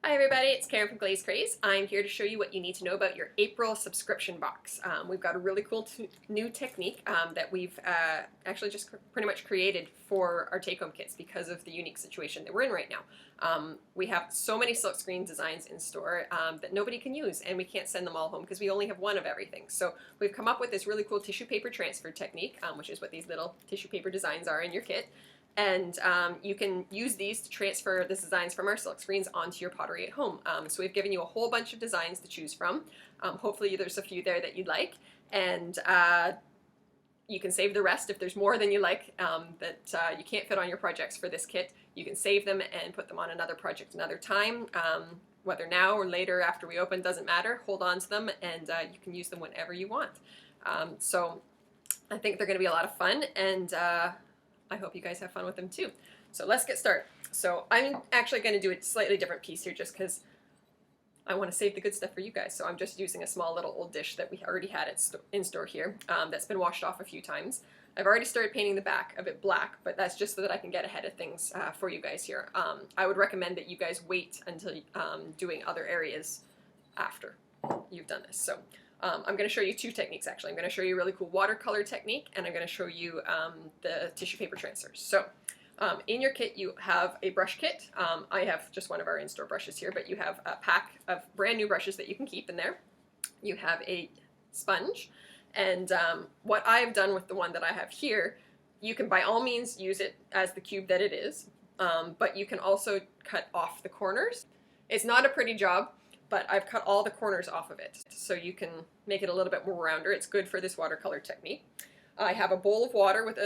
Hi everybody, it's Karen from Glaze Craze. I'm here to show you what you need to know about your April subscription box. We've got a really cool new technique that we've actually just pretty much created for our take-home kits because of the unique situation that we're in right now. We have so many silkscreen designs in store that nobody can use, and we can't send them all home because we only have one of everything. So we've come up with this really cool tissue paper transfer technique, which is what these little tissue paper designs are in your kit. And you can use these to transfer the designs from our silk screens onto your pottery at home. So we've given you a whole bunch of designs to choose from. Hopefully there's a few there that you'd like, and you can save the rest if there's more than you like that you can't fit on your projects for this kit. You can save them and put them on another project another time. Whether now or later after we open, doesn't matter. Hold on to them, and you can use them whenever you want. So I think they're going to be a lot of fun, and I hope you guys have fun with them too. So let's get started. So I'm actually going to do a slightly different piece here just because I want to save the good stuff for you guys. So I'm just using a small little old dish that we already had in store here that's been washed off a few times. I've already started painting the back a bit black, but that's just so that I can get ahead of things for you guys here. I would recommend that you guys wait until doing other areas after you've done this. So I'm going to show you two techniques actually. I'm going to show you a really cool watercolor technique, and I'm going to show you the tissue paper transfers. So in your kit you have a brush kit. I have just one of our in-store brushes here, but you have a pack of brand new brushes that you can keep in there. You have a sponge, and what I've done with the one that I have here, you can by all means use it as the cube that it is, but you can also cut off the corners. It's not a pretty job, but I've cut all the corners off of it so you can make it a little bit more rounder. It's good for this watercolor technique. I have a bowl of water with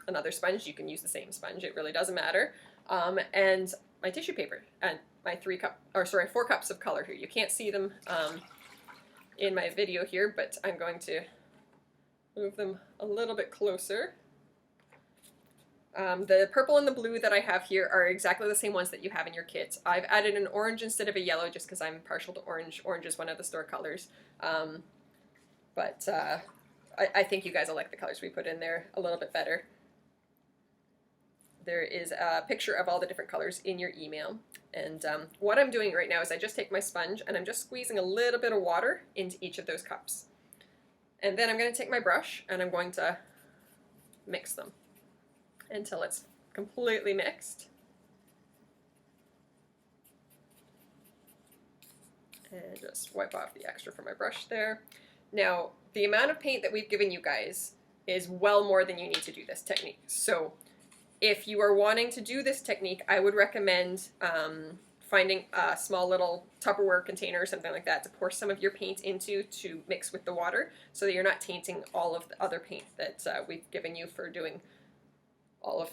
another sponge. You can use the same sponge, it really doesn't matter. And my tissue paper and my 4 cups of color here. You can't see them in my video here, but I'm going to move them a little bit closer. The purple and the blue that I have here are exactly the same ones that you have in your kit. I've added an orange instead of a yellow just because I'm partial to orange. Orange is one of the store colors. But I think you guys will like the colors we put in there a little bit better. There is a picture of all the different colors in your email. And what I'm doing right now is I just take my sponge and I'm just squeezing a little bit of water into each of those cups. And then I'm going to take my brush and I'm going to mix them until it's completely mixed. And just wipe off the extra from my brush there. Now, the amount of paint that we've given you guys is well more than you need to do this technique. So if you are wanting to do this technique, I would recommend finding a small little Tupperware container or something like that to pour some of your paint into to mix with the water so that you're not tainting all of the other paint that we've given you for doing all of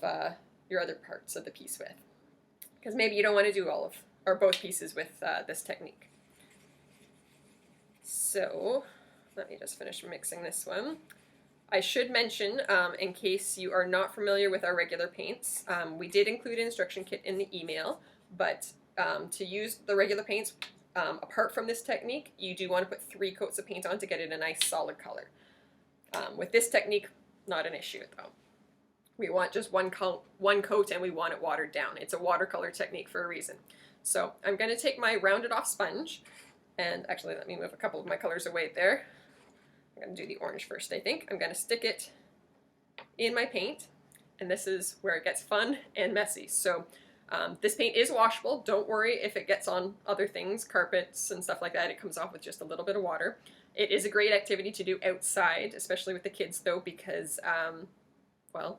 your other parts of the piece with. Because maybe you don't want to do all of, or both pieces with this technique. So let me just finish mixing this one. I should mention, in case you are not familiar with our regular paints, we did include an instruction kit in the email, but to use the regular paints, apart from this technique, you do want to put 3 coats of paint on to get it a nice solid color. With this technique, not an issue though. We want just one coat and we want it watered down. It's a watercolor technique for a reason. So I'm going to take my rounded off sponge, and actually let me move a couple of my colors away there. I'm going to do the orange first, I think. I'm going to stick it in my paint, and this is where it gets fun and messy. So this paint is washable. Don't worry if it gets on other things, carpets and stuff like that. It comes off with just a little bit of water. It is a great activity to do outside, especially with the kids though, because, well,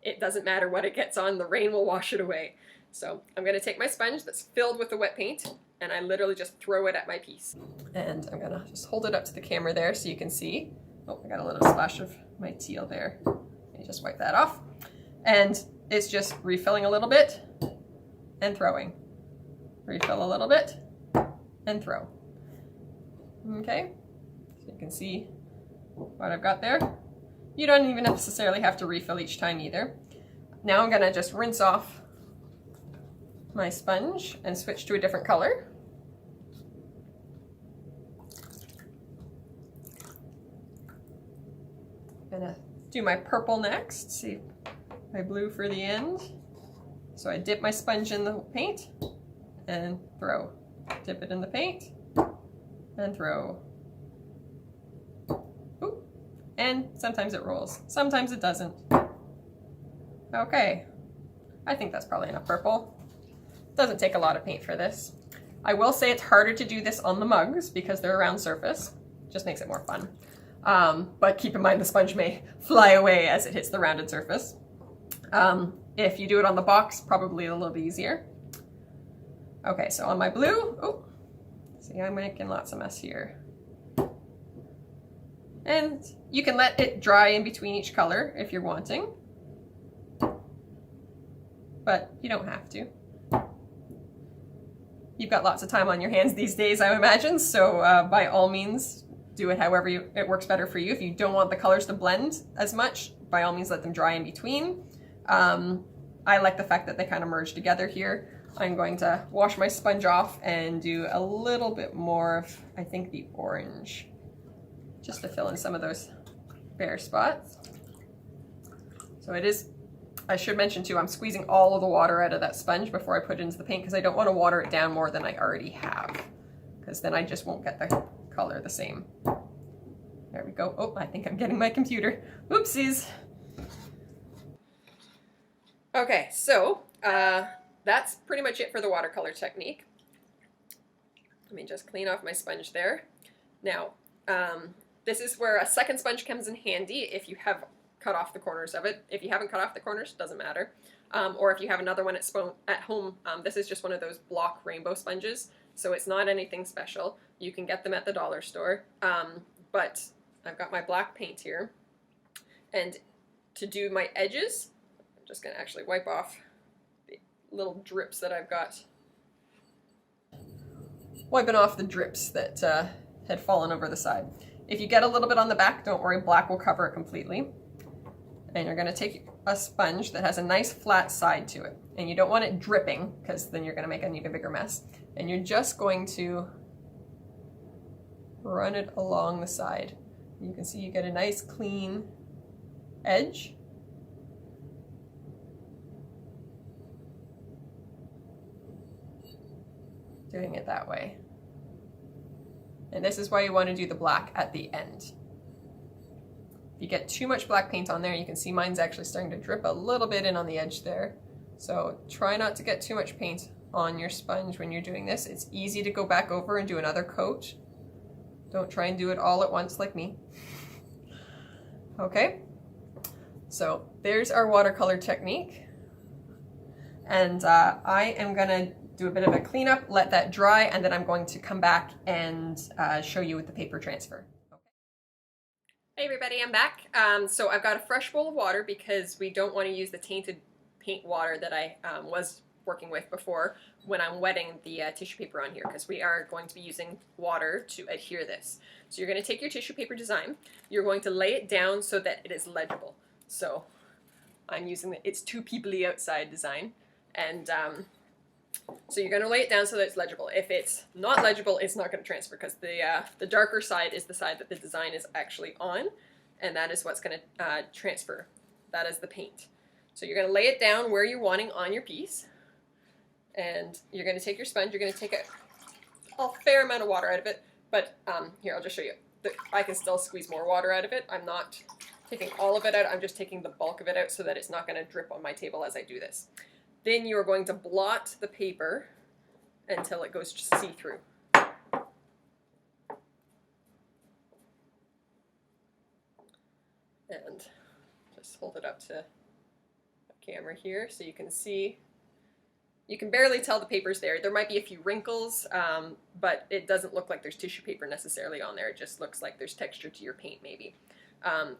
it doesn't matter what it gets on, the rain will wash it away. So I'm going to take my sponge that's filled with the wet paint, and I literally just throw it at my piece. And I'm going to just hold it up to the camera there so you can see. Oh, I got a little splash of my teal there. Let me just wipe that off. And it's just refilling a little bit and throwing. Refill a little bit and throw. Okay, so you can see what I've got there. You don't even necessarily have to refill each time either. Now I'm going to just rinse off my sponge and switch to a different color. I'm going to do my purple next, see my blue for the end. So I dip my sponge in the paint and throw. Dip it in the paint and throw. Ooh. And sometimes it rolls, sometimes it doesn't. Okay, I think that's probably enough purple. Doesn't take a lot of paint for this. I will say it's harder to do this on the mugs because they're a round surface. Just makes it more fun. But keep in mind the sponge may fly away as it hits the rounded surface. If you do it on the box, probably a little bit easier. Okay, so on my blue, oh, see, I'm making lots of mess here. And you can let it dry in between each color if you're wanting, but you don't have to. You've got lots of time on your hands these days, I imagine, so by all means, do it however it works better for you. If you don't want the colors to blend as much, by all means let them dry in between. I like the fact that they kind of merge together here. I'm going to wash my sponge off and do a little bit more of, I think, the orange, just to fill in some of those bare spots. So it is, I should mention too, I'm squeezing all of the water out of that sponge before I put it into the paint because I don't want to water it down more than I already have, because then I just won't get the color the same. There we go. Oh, I think I'm getting my computer. Oopsies. Okay, so that's pretty much it for the watercolor technique. Let me just clean off my sponge there. Now, this is where a second sponge comes in handy if you have cut off the corners of it. If you haven't cut off the corners, doesn't matter. Or if you have another one at home, this is just one of those block rainbow sponges, so it's not anything special. You can get them at the dollar store. But I've got my black paint here, and to do my edges, I'm just going to actually wipe off the little drips that I've got. Wiping off the drips that had fallen over the side. If you get a little bit on the back, don't worry, black will cover it completely. And you're going to take a sponge that has a nice flat side to it. And you don't want it dripping, because then you're going to make an even bigger mess. And you're just going to run it along the side. You can see you get a nice clean edge. Doing it that way. And this is why you want to do the black at the end. If you get too much black paint on there, you can see mine's actually starting to drip a little bit in on the edge there. So try not to get too much paint on your sponge when you're doing this. It's easy to go back over and do another coat. Don't try and do it all at once like me. Okay, so there's our watercolor technique. And I am gonna do a bit of a cleanup, let that dry, and then I'm going to come back and show you with the paper transfer. Okay. Hey everybody, I'm back. So I've got a fresh bowl of water because we don't want to use the tainted paint water that I was working with before when I'm wetting the tissue paper on here, because we are going to be using water to adhere this. So you're going to take your tissue paper design, you're going to lay it down so that it is legible. So I'm using the It's Two Peoply Outside design, and so you're going to lay it down so that it's legible. If it's not legible, it's not going to transfer, because the darker side is the side that the design is actually on, and that is what's going to transfer. That is the paint. So you're going to lay it down where you're wanting on your piece, and you're going to take your sponge, you're going to take a fair amount of water out of it, but here, I'll just show you. I can still squeeze more water out of it. I'm not taking all of it out, I'm just taking the bulk of it out so that it's not going to drip on my table as I do this. Then you are going to blot the paper until it goes see-through. And just hold it up to the camera here so you can see. You can barely tell the paper's there. There might be a few wrinkles, but it doesn't look like there's tissue paper necessarily on there. It just looks like there's texture to your paint maybe.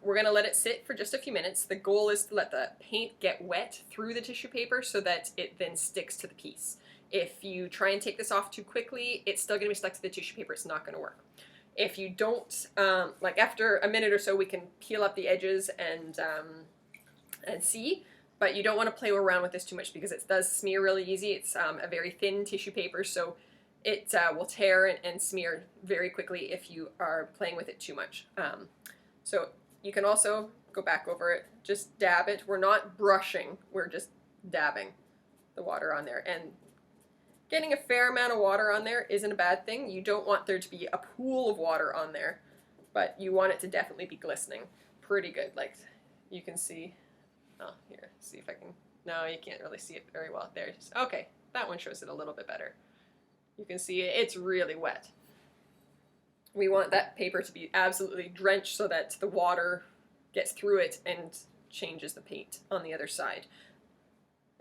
We're going to let it sit for just a few minutes. The goal is to let the paint get wet through the tissue paper so that it then sticks to the piece. If you try and take this off too quickly, it's still going to be stuck to the tissue paper. It's not going to work. If you don't, like after a minute or so, we can peel up the edges and see, but you don't want to play around with this too much because it does smear really easy. It's a very thin tissue paper, so it will tear and smear very quickly if you are playing with it too much. So you can also go back over it, just dab it. We're not brushing, we're just dabbing the water on there. And Getting a fair amount of water on there isn't a bad thing. You don't want there to be a pool of water on there, but you want it to definitely be glistening. Pretty good, like you can see. Oh, here, see if I can, no, you can't really see it very well there. Okay, that one shows it a little bit better. You can see it's really wet. We want that paper to be absolutely drenched so that the water gets through it and changes the paint on the other side.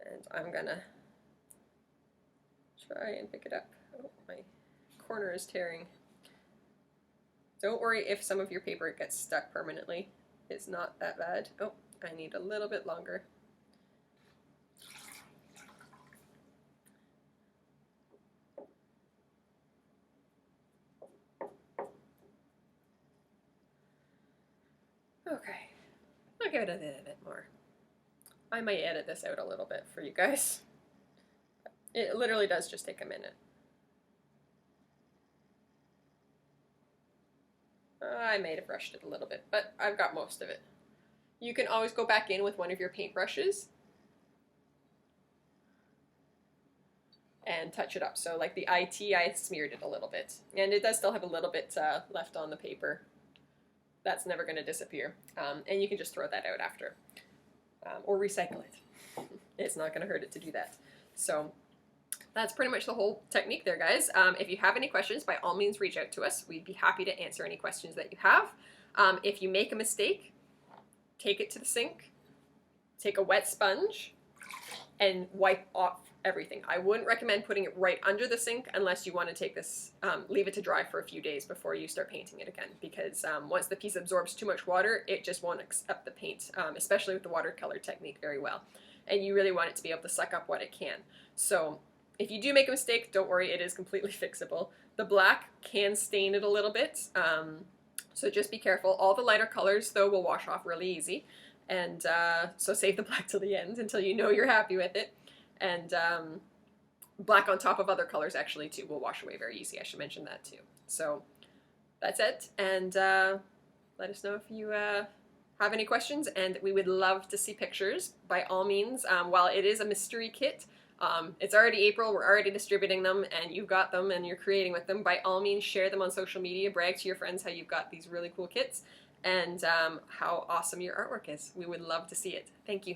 And I'm gonna try and pick it up. Oh, my corner is tearing. Don't worry if some of your paper gets stuck permanently. It's not that bad. Oh, I need a little bit longer. Okay, I'll give it a little bit more. I might edit this out a little bit for you guys. It literally does just take a minute. I might have rushed it a little bit, but I've got most of it. You can always go back in with one of your paintbrushes and touch it up. So like the IT, I smeared it a little bit. And it does still have a little bit left on the paper. That's never going to disappear. And you can just throw that out after. Or recycle it. It's not going to hurt it to do that. So that's pretty much the whole technique there, guys. If you have any questions, by all means reach out to us. We'd be happy to answer any questions that you have. If you make a mistake, take it to the sink, take a wet sponge, and wipe off everything. I wouldn't recommend putting it right under the sink unless you want to take this, leave it to dry for a few days before you start painting it again, because once the piece absorbs too much water, it just won't accept the paint, especially with the watercolor technique, very well. And you really want it to be able to suck up what it can. So if you do make a mistake, don't worry, it is completely fixable. The black can stain it a little bit, so just be careful. All the lighter colors, though, will wash off really easy. And so save the black till the end until you know you're happy with it. And black on top of other colors, actually, too, will wash away very easy. I should mention that, too. So that's it. And let us know if you have any questions. And we would love to see pictures, by all means. While it is a mystery kit, it's already April, we're already distributing them, and you've got them and you're creating with them. By all means, share them on social media, brag to your friends how you've got these really cool kits, and how awesome your artwork is. We would love to see it. Thank you.